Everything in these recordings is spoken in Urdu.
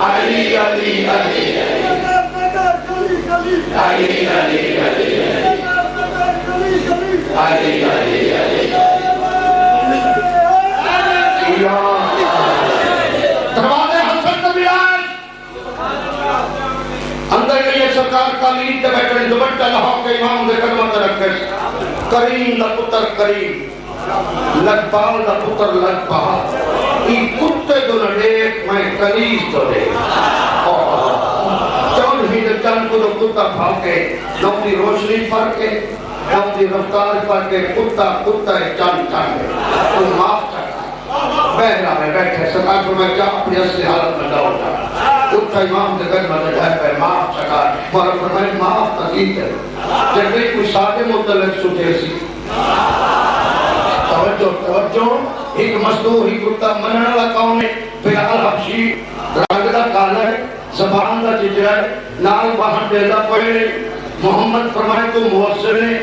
علی علی علی علی علی علی علی علی دروازے حسن نبی آج اندر گئی سرکار کا لید دے بیٹھے دوبٹہ لہا کے امام دے کلمت رکھے کریم دا پتر کریم لگبال دا پتر لگبال ای کتے دو نڈیک میں کلیز دو دے چون ہی دے چند کو دو کتا پھاکے نوکتی روشنی فرقے نوکتی رفتار فرقے کتا کتا چند چند تو معاف چکا بہرہ میں بیٹھے سرکار فرمائے کیا اپنی اصلی حالت میں ڈاؤ جا اٹھا امام دے گھر میں گھر پہ معاف چکا مولا فرمائے معاف تقید ہے جب بھی کوئی سادے متعلق سوچے سی توجہ ایک مزدور ہی کتا منن والا کون ہے بلال حبشی رنگ دا کالا ہے زبان دا چجرا ہے نال باہن دیدہ پڑے محمد فرمائے تو موثر ہے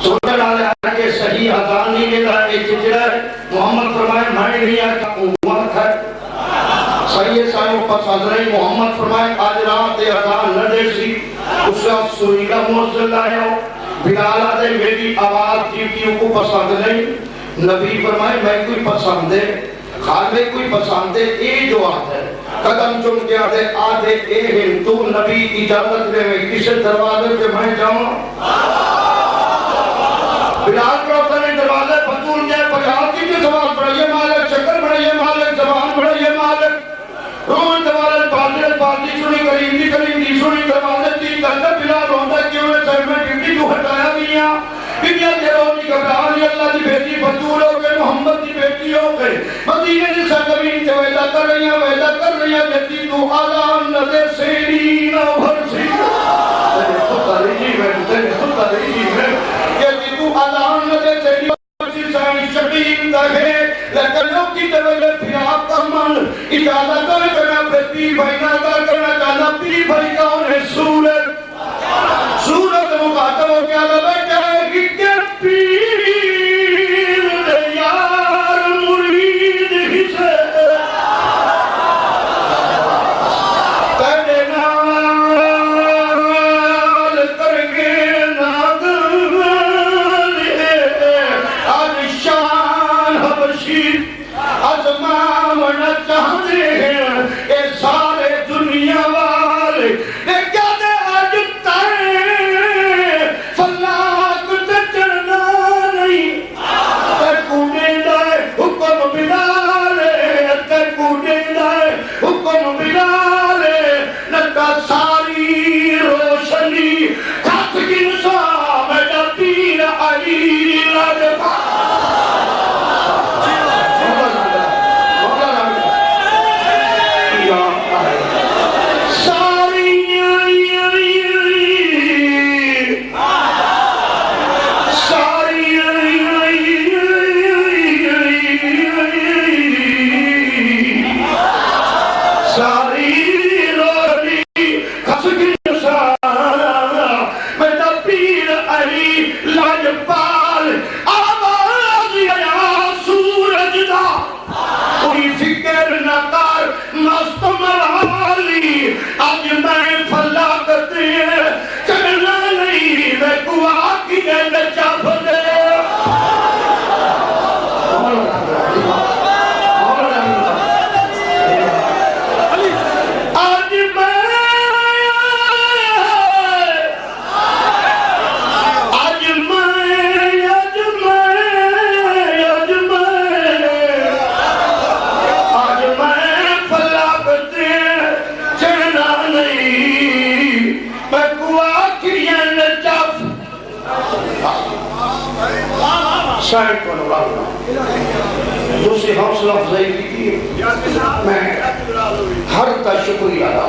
سوچا ڈالے آنے کے صحیح اذان نہیں ملا ایک چجرا ہے محمد فرمائے میں نہیں آتا امت ہے صحیح سائیوں پس حضرت محمد فرمائے آج رات اذان نہ دے سی اس سے سوئیگا موثر لائے ہو بلالا دے میری آواز چیٹیوں کو پسند نہیں نبی فرمائے میں کوئی پسند ہے خال میں کوئی پسند ہے اے جو آتا ہے قدم چم کے آدھے اے ہندو نبی اجازت دے میں کسے دروازے پہ میں جاؤں بلال پروتہ نے دروازے فتول جائے بلال کی بھی سوال پڑھائیے مالک شکر پڑھائیے مالک زبان پڑھائیے مالک رومن دروازے پاردی سنی کریم دی سنی دروازے تین کندر بلال روندہ کیوں ہے سر میں ڈیوٹی تو ہٹایا گیا بنیا تیرونی گھبرانی اللہ دی بیٹی فتول ہو گئے محمد دی بیٹی ہو گئے مدینہ دی سرگمین سے ویدہ کر رہی ہیں بیٹی تو آلان نظر سیرین اوہر سیرین تیرے خطہ رجی میں کہتی تو آلان نظر سیرین اوہر سیرین شبین دہے لیکن لوگ کی طرح پھر آپ کا من اجازت کرنے کرنا پھر پیر بھائی ناکار کرنا چاہنا پیر بھائی کا انہیں سورت مقاتب ہو گیا لبے کہے کہ پیر یار مرید ہی سے تیرے نال کرگے ناگل آج شان حبشی ازمامنا چاہتے ہیں اے سارے دنیا والے کیا دے آج تائیں فلاک تے چڑھنا نہیں تے کونے لائے حکم بلالے تے کونے لائے حکم بلالے نکا ساری روشنی کھت کی نسا میڈا پیر علی لگا شاید کو نورانا دوسری حوصلہ افزائی کی میں ہر کا شکریہ ادا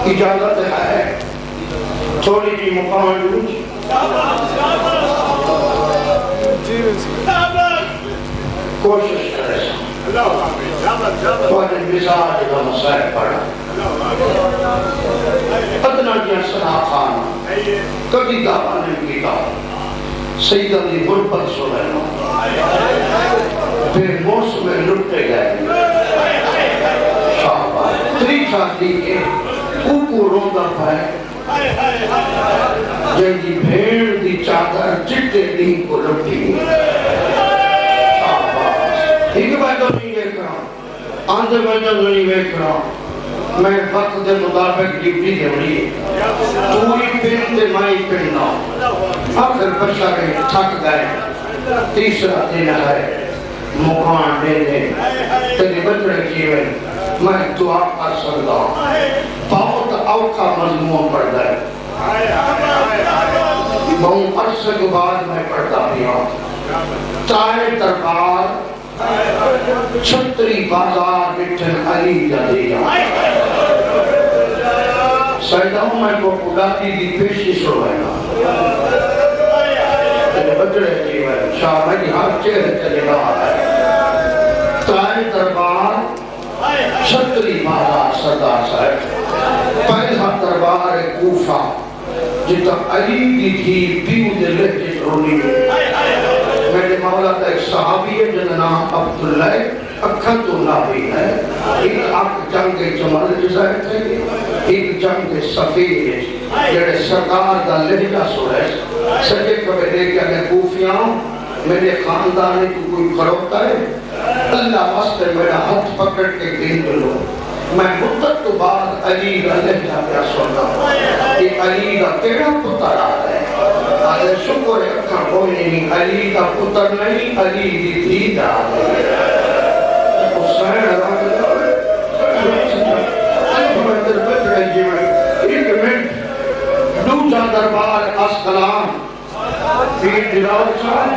اجازت ہے تھوڑی جی مقام دوں کوشش کرے توجہ بزار کا مسائل پڑھا ادنا کیا صدا خان کبھی دعویٰ نہیں کیتا سید علی غربت سنینا پھر موسم میں لٹے گئے دی کے اوپو روندہ پائے جنگی بھیڑ دی چادر چٹے دین کو لٹی ایک بات نہیں دیکھ رہا ہوں آندھے بجن نہیں دیکھ رہا ہوں میں وقت دے مطابق ڈیوٹی دے رہی ہے توی پن دے مائی پننا آخر بشارے تھک گئے تیسرا دن ہے مقان دے دے تیرے بچڑے کیوئے میں دعا کر سکتا ہوں بہت اوکا مضمون پڑھ گئے بہت عرصے کے بعد میں پڑھتا بھی ہوں تائے دربار چھتری بازار بٹھن علی جدیہ سیدہوں میں کو قداتی دی پیشی سو ہے نا تیرے بچڑے جیوے شاہ میں ہر چہرے چلے گا ہے تائے دربار چھتری بازار سردار صاحب پہلا دربار کوفہ جتا علی دی تھی پیو دے لہجے رونی میرے مولا کا ایک صحابی ہے جن نام عبداللہ اکھن تو نابی ہے ایک آنکھ جنگ جمال جزائر تھے ایک جنگ سفید جڑے سرکار دا لہجہ سو ہے سجے کبھے دیکھا کہ کوفیاں میرے خاندانے تو کوئی کھڑوتا ہے اللہ واسطے میرا ہاتھ پکڑ کے گین دلو میں مدت تو بعد علی کا لہجہ پیا سونا کہ علی کا کیڑا پتر آتا ہے آدھے شکر اکھاں کوئی نہیں علی کا پتر نہیں علی دی دید آتا ہے حسین رہا ایک منٹ دوجہ دربار اسقلان پیر جلال صاحب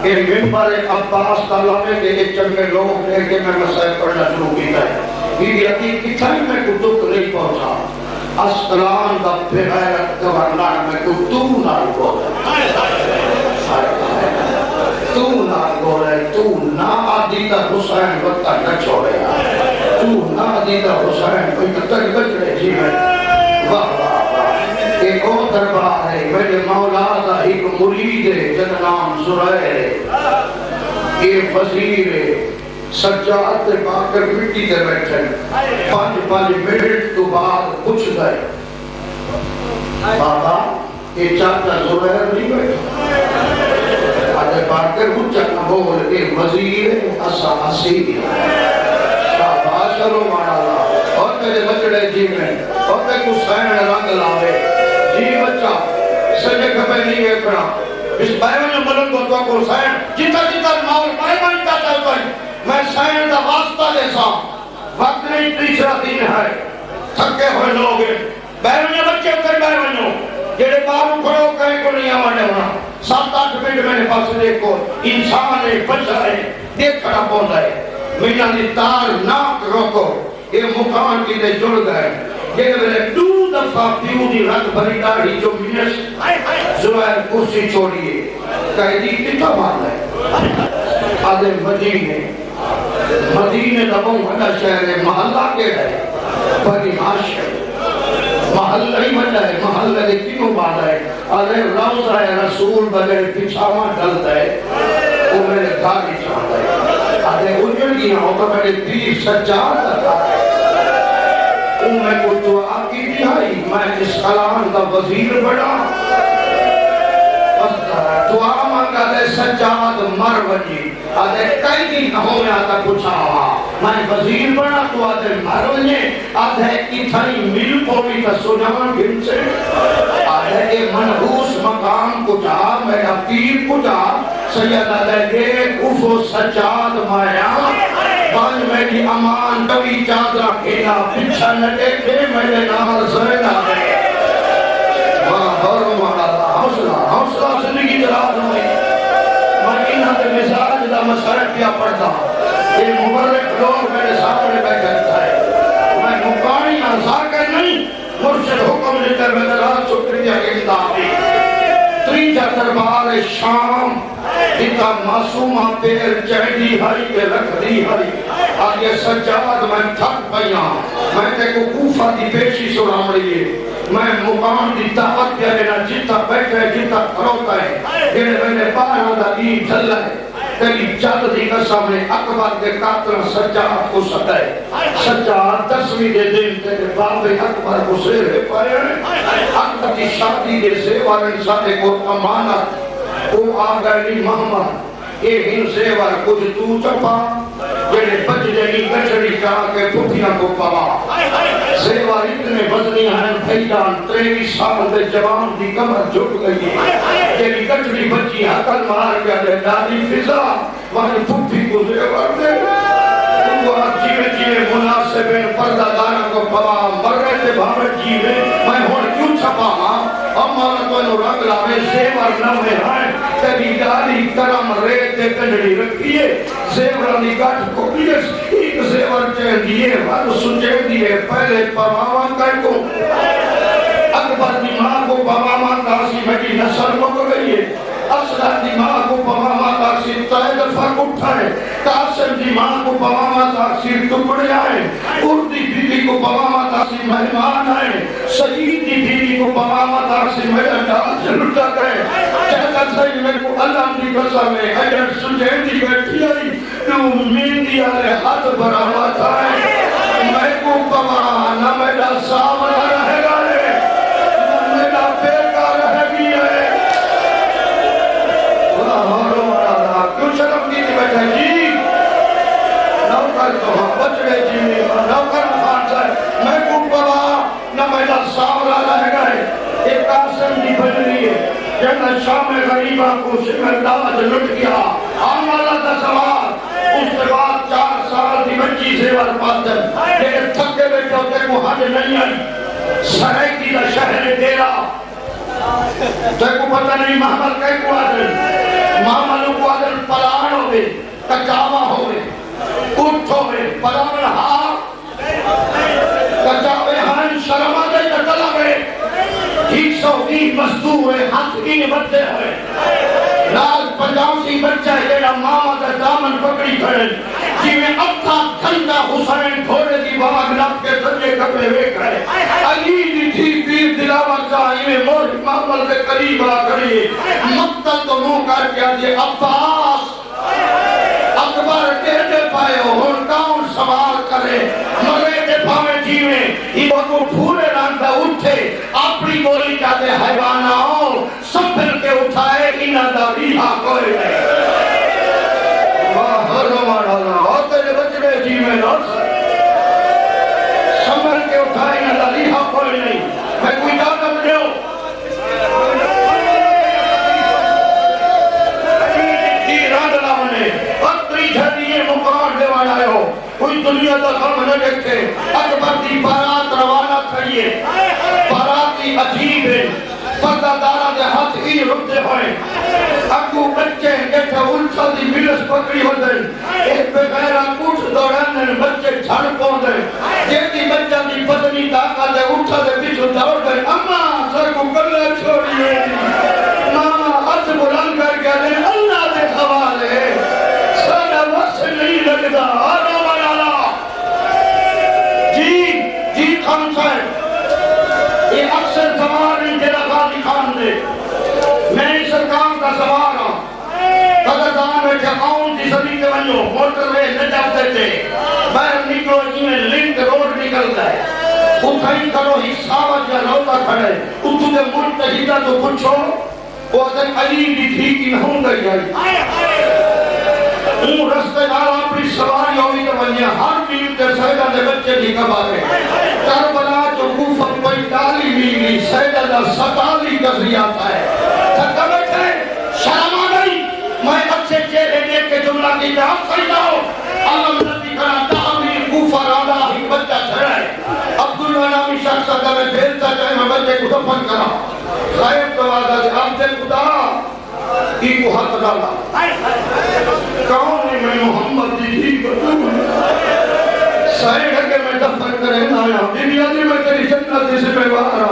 کہ منبر عباس تعالیٰ میں کہ ایک چنگے لوگ لے کے میں مسائل پڑھنا شروع کیتا ہے یہ عقید کتھا ہی میں کو دکھ نہیں پہنچا اسقلان دا بغیرت گورنر میں کو تو نہ گولے تو نہ گولے تو نہ آدیتا حسین وقتا نہ چھوڑے تو نہ آدیتا حسین کوئی تک بچڑے جیوے واہ واہ ایک اور دربار ہے میرے مولا دا ایک مرید ہے جن نام زرائر ہے ایک وزیر ہے سجاد دے باکر مٹی دے بیٹھے 5 منٹ تو بعد پوچھ گئے بابا یہ چاہتا زرائر نہیں بیٹھا آدھے باکر اچھا بول ایک وزیر ہے اسا حسین ہے شاباش کرو مارا اور میرے بچڑے جی میں اور میں کچھ سین رنگ لاوے جی بچہ سجے کھپے نہیں ایکڑا اس بائیون جو ملک کو تو کو سین جتا ماحول بائیون کا چلتا ہے میں سین دا واسطہ دے سا وقت نہیں تیسرا دن ہے تھکے ہوئے لوگ بائیون جو بچے اتر بائیون جو جیڑے بارو کھڑو کہیں کو نہیں آوانے ہونا 7-8 منٹ میں نے پاس دیکھو انسان ہے بچہ ہے دیکھ کھڑا پہنچا ہے مینا دی تار ناک روکو یہ مکان کی دے جڑ گئے یہ میرے 2 دفعہ پیو دی رنگ بھری داڑھی جو منس زرائر کرسی چھوڑیے کہہ دی کتا مارنا ہے آدھے مدینے دبوں بڑا شہر ہے محلہ کے رہے بڑی معاش ہے محلہ ہی بڑا ہے محلہ دے تینوں بات ہے آدھے روزہ ہے رسول بغیر پچھاواں ڈلتا ہے وہ میرے دھاگی چاہتا ہے آدھے اجڑ گیا ہوتا میرے پیر سجاد تھا میں کو دعا کی دہائی میں اسقلان دا وزیر بڑا دعا مانگا دے سجاد مر وجی آدھے کئی دن ہو میں آتا پوچھا ہوا میں وزیر بڑا تو آدھے مر وجی آدھے اتھائی مل پوری تا سجان گھن سے آدھے اے منحوس مقام کو جا میرا پیر کو جا سید آدھے دیکھ افو سجاد مایا بانج میری امان کبھی چادرہ کھیلا پچھا نہ دیکھے میرے نال زیدہ ہے وہاں بھرو مارا حوصلہ زندگی دراز ہوئی میں انہاں دے مزاج دا مسائل کیا پڑھتا یہ مبرک لوگ میرے سامنے بیٹھے تھے میں مقانی آزاکر نہیں مرشد حکم لیتے میں دراز شکریہ کے اندابی تریجہ دربار شام جتا معصومہ پیر چہدی ہری کے رکھ دی ہری آگے سجاد میں تھک پہیاں میں تے کو کوفہ دی پیشی سنام رہی ہے میں مقام دی دعوت کیا لینا جتا بیٹھے جتا کھروتا ہے جنہیں میں نے 12 دا دین چل ہے تیری جد دی قسم نے اکبر کے قاتل سجاد کو سدائے سچا 10ویں دے دن تیرے باب اکبر کو سیرے پائے اکبر کی شادی دے سیوار انسانے کو امانت وہ آگئی محمد یہ ہن سیوار کچھ تو چپا جنہیں بچ جنی گچڑی چاہ کے پھٹیاں کو پوا سیوار اتنے بدنی ہیں بھائیدان 23 سال دے جوان دی کمر جھٹ گئی جنہیں گچڑی بچی حقل مار گیا دے دادی فضا وہاں پھٹی کو سیوار دے جیوے جیوے مناسبین پردہ دارہ کو پوا مرے تے بھامت جیوے میں ہون کیوں چھپا ہاں امانا تو انہوں رنگ لاوے سیور نمے ہیں تیری داری کرم ریتے پنڈڑی رکھیے سیورہ نگاٹ کو بیس ایک سیور چین دیئے وہاں سنچے دیئے پہلے پواما کر کو اکبر دی ماں کو پواما کاسی مجی نصر مک گئی ہے اصلا دی ماں کو پواما کاسی تائے دفعہ اٹھائے قاسم دی ماں کو پواما تاثیر ٹکڑے آئے اردی بیوی کو پواما تاثیر مہمان آئے سعید دی بیوی کو پواما تاثیر میرا ڈال جلٹا گئے چہتا سہی میں کو اللہ دی قسم ہے اگر سجین دی بیٹھی آئی تو مہندی آلے ہاتھ براوا تھا میں کو پوانا میرا سامنا رہے گا میرا بیٹا رہے گی ہے کیوں شرم کی تھی بیٹھا جی نوکر تو ہاں بچڑے جی میں نوکر خان صاحب میں کو پوا نہ میرا سامرا رہ گئے ایک قاسم دی بجلی ہے جنہ شام غریبہ کو شکرداج لٹ گیا آن والا تھا سوال اس کے بعد 4 سال دی بچی سیور پاتن لیکن تھکے بیٹھے ہوتے کو حج نہیں آئی سرائکی دا شہر دیرا تو کو پتہ نہیں محمد کئی کو آدھر محمد کو آدھر پلان ہوئے کچاوا ہوئے اٹھ ہوئے پلان ہاں کچاوے ہاں شرما دے جتلا گئے 120 مزدور ہوئے ہاتھ کی نبتے ہوئے راز 85 بچہ جیڑا ماما دا دامن پکڑی کھڑے جی میں اب تھا دھنگا حسین گھوڑے دی باغ نب کے سجے کپڑے ویک رہے علی دی تھی پیر دلاوہ چاہی میں موج محمل کے قریب آ کریے مقتل تو نو کر کے آجے عباس اکبر کہتے پائے ہو ہن کون سوال کرے مرے کے پاوے جیوے ہی وہ پھولے رانتا اٹھے اپنی بولی چاہتے حیوانہ ہو سب پھر کے اٹھائے انہ دا ریحہ کوئی نہیں رمان اللہ ہوتے لے بچڑے جی میں نوز سنبھل کے اٹھائیں اللہ لیہا کوئی نہیں میں کوئی دادم دیو اتری جھڑیے مقرار دیوان آئے ہو کوئی دنیا دا غم نہ دیکھتے اکبر دی بارات روانہ کھڑیے باراتی عجیب ہے پردہ دارہ دے ہاتھ ہی رکھتے ہوئے اکو بچے جیسے الچا دی ملس پکڑی ہو دیں ایک پہ غیرہ کچھ دوڑانے بچے جھڑ پہن دیں جیتی بچہ دی بدنی طاقت دے اٹھا دے پیچھو دوڑ دیں اماں سر کو کلہ چھوڑیے ماما ہاتھ بلند کر کے دیں اللہ دے حوالے سارا وقت نہیں لگتا آنا بنانا جی خان صاحب یہ اکثر زمان ان کے لگا دکھان دے میں اس کام کا سوال ہوں قدردان میں جاؤں کی سبھی کے بنیوں موٹر میں نجاب دیتے باہر نکلو جی میں لنک روڈ نکلتا ہے اٹھائی کرو حسابت یا روتا کھڑے اتو دے مرتحیدہ تو پوچھو وہ حضرت علی بھی تھی کہ نہ ہوں گئی جائی اون رستے نال اپنی سواری ہوئی تو بنیا ہر بیل تے سیدہ دے بچے بھی کبارے کربلا جو کوفہ 45 میلی سیدہ دا 47 گزری آتا ہے تھکا بیٹھے شرم آ گئی میں اچھے چہرے دیکھ کے جملہ کی جہاں سیدہ ہو علم نبی کرا تعمیر کوفہ رانا ہی بچہ چھڑائے عبداللہ نامی شخص اگر میں بھیلتا جائے میں بچے کو دفن کرا غائب تو آدھا دے آپ دے خدا کی کو ہاتھ ڈالا کون ہے میں محمد دی کو سائے ڈھکے میں دفن کرے آیا بیبی آدھی میں تیری جنت سے میں وارا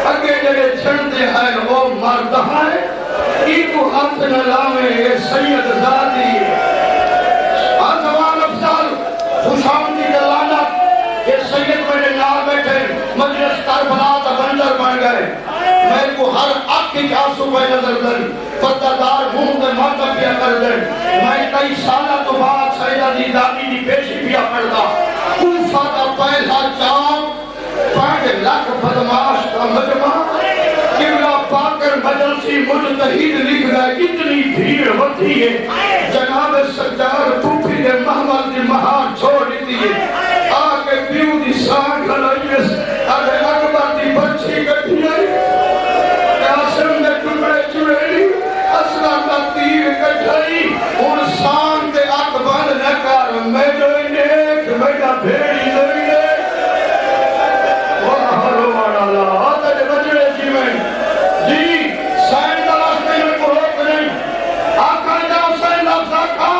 اگے جگہ چھڑتے ہیں وہ مرد ہے کی کو ہاتھ نہ لاوے یہ سید ذاتی آزوان افضل خوشام دی دلانت یہ سید میرے نام بیٹھے مجلس کربلا تا بندر بن گئے میں کو ہر آنکھ کی آنسو پہ نظر دیں پردہ دار منہ دے ماتا پیا کر دیں میں کئی سالہ تو بعد سیدہ دی دادی دی پیشی پیا کردا کوفہ دا بدماش کا مجمع قبلہ پاکر مجلسی مجتہد لکھ گئے اتنی بھیڑ ہوتی ہے جناب سجاد پھوپھی نے محمد دی مہار چھوڑ دیئے آگے پیو دی سانگ لائیس آگے اکبر دی بچی کٹھی آئی قاسم نے ٹکڑے چڑھائی اصلا کا تیر کٹھائی اور سانگ دے اکبر نے کار میں جوئی نیک میڈا بھیڑی لوئی نیک وہاں روڑا لا آتا جے بچڑے جیویں جی سائن دلاستے میں کو روک نہیں آقا جاؤ سائن لفظہ کھا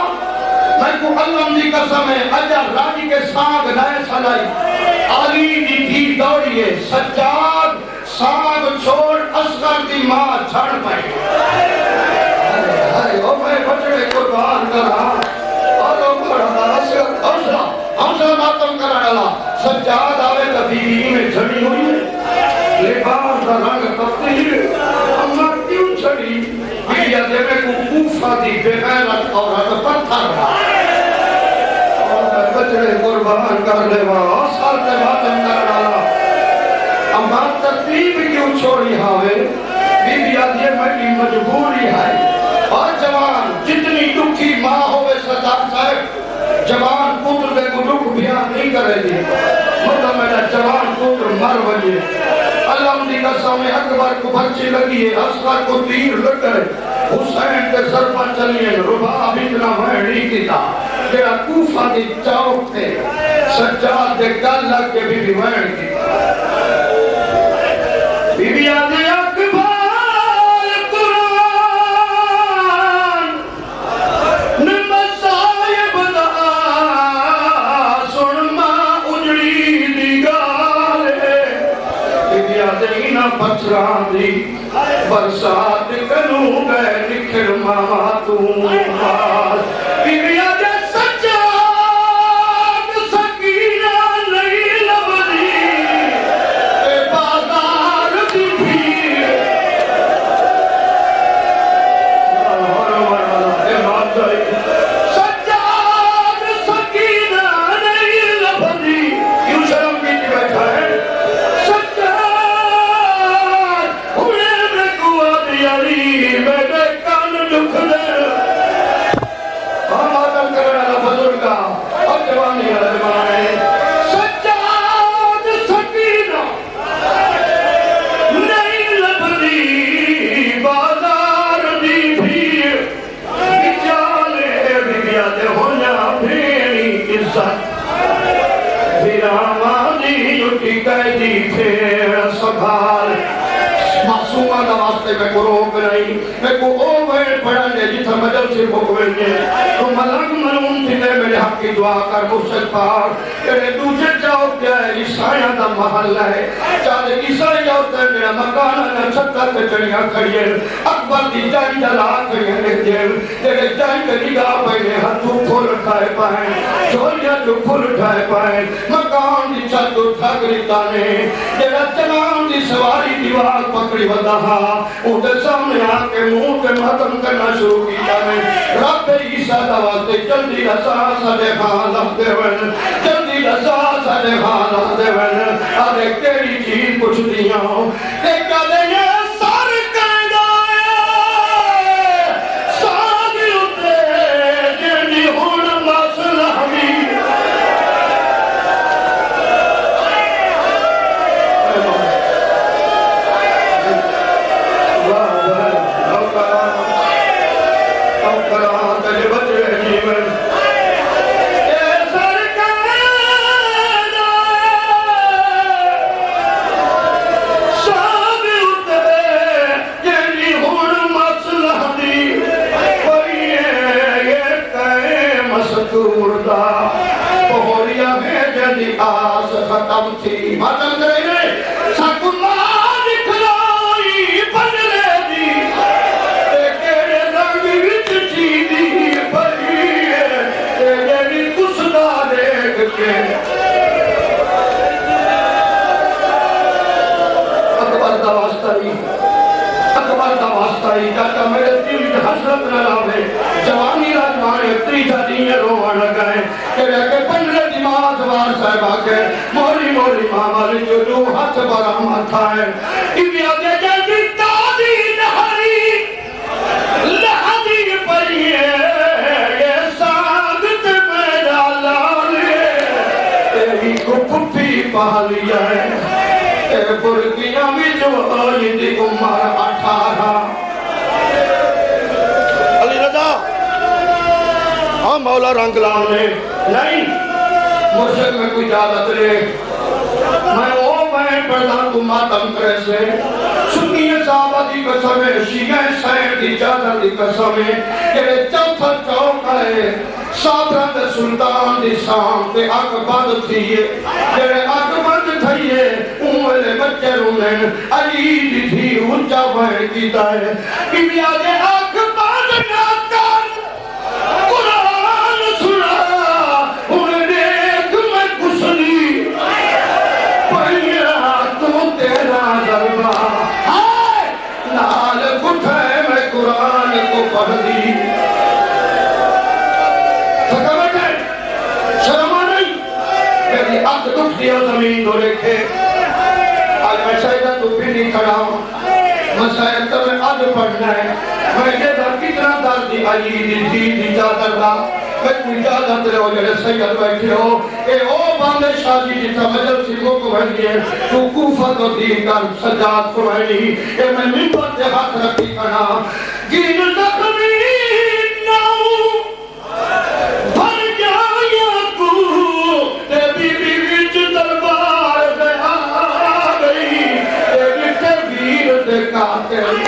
میں کو اللہ دی قسم ہے اجا راجی کے سانگ نائے سلائی علی دی تھی دوڑیے سجاد سانگ چھوڑ اصغر دی ماں چھڑ پائے ارے او میں بچڑے قربان کرا آلو بڑا اصغر حوصلہ ماتم کرا ڈالا سجاد آوے تا بیوی میں جھڑی ہوئی ہے لباس دا رنگ تبدیل اما کیوں چھڑی بیوی دے میں کو کوفہ دی بغیرت عورت پتھر رہا اور میں بچڑے قربان کر لے وہاں سال تے ماتم کرا ڈالا اما ترتیب کیوں چھوڑی ہاوے بیوی آدھے میری مجبوری ہے اور جوان جتنی دکھی ماں ہوئے سردار صاحب جوان پتر دے کو دکھ بیان نہیں کرے دی مطلب میرا جوان پتر مر وجے اللہ دی قسم میں اکبر کو بچی لگی ہے اصغر کو تیر لگ گئے حسین کے ضربہ چلیے رباب اتنا وحڑی کی تھا جیڑا کوفہ دی چوک تھے سجاد دے گل لگ کے بھی وحڑ کی تھا بی بی آدھے اکبر قرآن نمسائب دا سنما اجڑی دی گالے بی بی آدھے اینا پچران دی برسات کنو گئے نکھر ماتوں باز بی بی آدھے معصومہ کا واسطے میں کو روک رہی میں کو اوہ پڑھنے جیسا مجل سے بھوکویں تو ملک منون تھی نے میرے حق کی دعا کر مرشد پاک تیرے دوجہ جاؤ کیا ہے عیسائیہ دا محل ہے چاہتے عیسائی جاؤ تے میرا مکانہ نے چھتا تے چڑیاں کھڑیے اکبر دی جائی جلا کھڑیے لکھیں تیرے جائی کے نگاہ پہنے ہتھو پھول اٹھائے پائیں چھوڑیا جو پھول اٹھائے پائیں مکان دی چھت اٹھا گریتانے تیرا چنان دی سواری دیوار پکڑی ودہا اندھے سامنے آکے منہ کے مہتم کرنا شروع کی جانے رب عیسیٰ دوازتے جلدی رسا سدے خان لفتے ون جلدی رسا سدے خان لفتے ون آدھے کیڑی چیز پوچھ دیاں ایک آدھے یہ سار کہنا ہے سادی اتے جنی ہون مسئلہ ہمیں آس ختم تھی ماتم کرے گئے سکمہ دکھلائی پنلے دی تیرے رنگ وچ چیدی بھری ہے تیرے بھی کسدا دیکھ کے اکبر دا واسطہ ہی جاتا میرے دل حسرت نہ لاوے جوانی راجوانے تریجہ دیئے روان لگائے تیرے کے پنلے دماغ دوار صاحبہ کے موری موری مامالی جو جو ہاتھ برامت ہے انیا دے جیسی تازی نہاری لہدی پریے یہ ساگت میرا لانے تیری کو پھپی پہلیا ہے اے برگیاں بھی جو آئیدی عمر 18 علی رضا ہاں مولا رنگ لانے نہیں مرشد میں کوئی جادت لے میں وہ میں پردان تو ماتم کرے سے سنیے صحابہ دی قسمیں شیعہ سین دی جادر دی قسمیں کہ چوتھا چوکا ہے سابران دے سلطان دی سام تے آگ بند تھیئے جڑے آگ بند تھیئے اوہلے بچے رونن علی دی تھی اونچا بہن کیتا ہے انیا دے آگ بند نہ کر قرآن سنا انہیں دیکھ میں کسلی پہیا تو تیرا ضربہ ہائے نال کٹھے میں قرآن کو پڑھ دی تھکا بیٹھے شرما نہیں میری آنکھ دکھ دیا زمین دو رکھے آج میں شاہدہ تو بھی نہیں کھڑا ہوں مسائل تو میں آج پڑھنا ہے میں نے در کتنا در دی علی دی جادر دا میں کوئی جادت رہے ہو جڑے سید بیٹھے ہو اے او باندے شادی جیتا مجل سنگوں کو بھنگی ہے تو کوفت و دین کا سجاد فرمائنی اے میں منبر سے ہاتھ رکھی کنا گین زخمی ناؤ بھر جایا کو تے بی بی وچ دربار دے آ گئی تے وچ ویر دے قاتل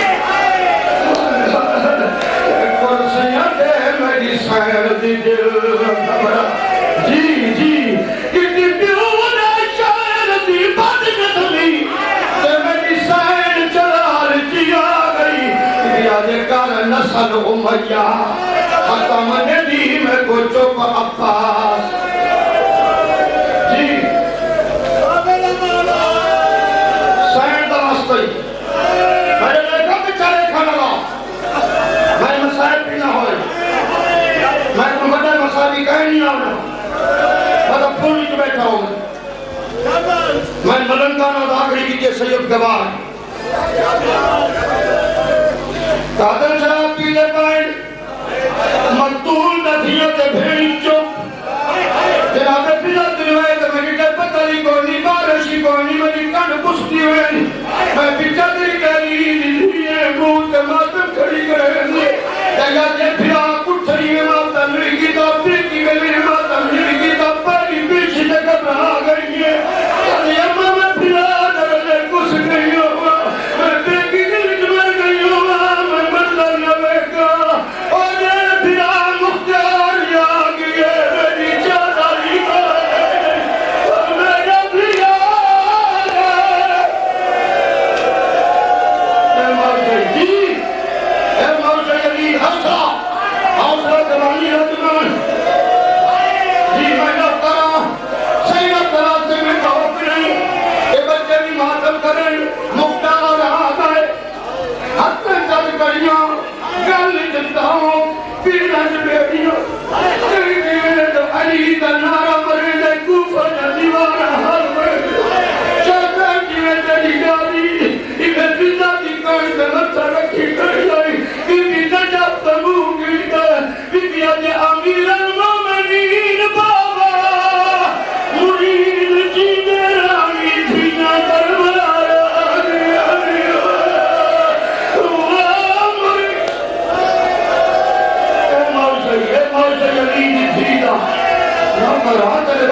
کرسیاں دے میری سیر دی دل جی جی کتی پیونا شاعر دی بد قدمی تے میری سیر چلال جی آ گئی دیا دے کار نسل امیہ ختم ندی میں کو چپ عباس جی سیر داستی میں نے کب چلے کھانا لا میں مسائل پینا ہوئے میں تو مدر مسائلی کہیں نہیں آنا میں تو پھولی تو بیٹھا ہوں میں ملنگانا داخلی کی سید گواہ قادر شراب پیلے پائیں مقتول ندیوں تے بھیڑی چپ جناب پیلا دلوائے تو میری ڈپت علی کونی بارشی کونی میری کن پستی ہوئے میں پیچھا دلی کری دیئے موت ماتم کھڑی کرے جگہ جے پھرا کٹھری میں ماتم لڑکی تو پیکی میں میرے ماتم لڑکی تو پہلی پیچھ سے گھبرا گئی ہے چلی اممہ میں پھرا درلے کچھ نہیں ہوا میں پیکی دل میں گئی ہوا میں بدل نہ بیکا اور یہ پھرا مختار یا گئے میری چادری گئے اور میرا پھرا اے موجہ جی اے موجہ علی حسا حوصلہ کمانی رجمان جی میں نہ کرا سیدہ طرح سے میں کہو نہیں اے بچے بھی ماتم کریں مختار رہا گئے حد چل کریاں گل جتا ہوں پیرج بیٹیاں تیری دیوے تو علی کا نعرہ مرے دے کوفہ جا دیوارہ حل میں شاکر جیوے تیری گالی ایوے پیتا کی کوئی سے مطا رکھی کر جائی بی بی نجاب تبو گیتا بی بی آجے امیر المومنین بابا مرین جی رانی تھینا دربارہ موجہ علی دی تھینا نہ کرا تلے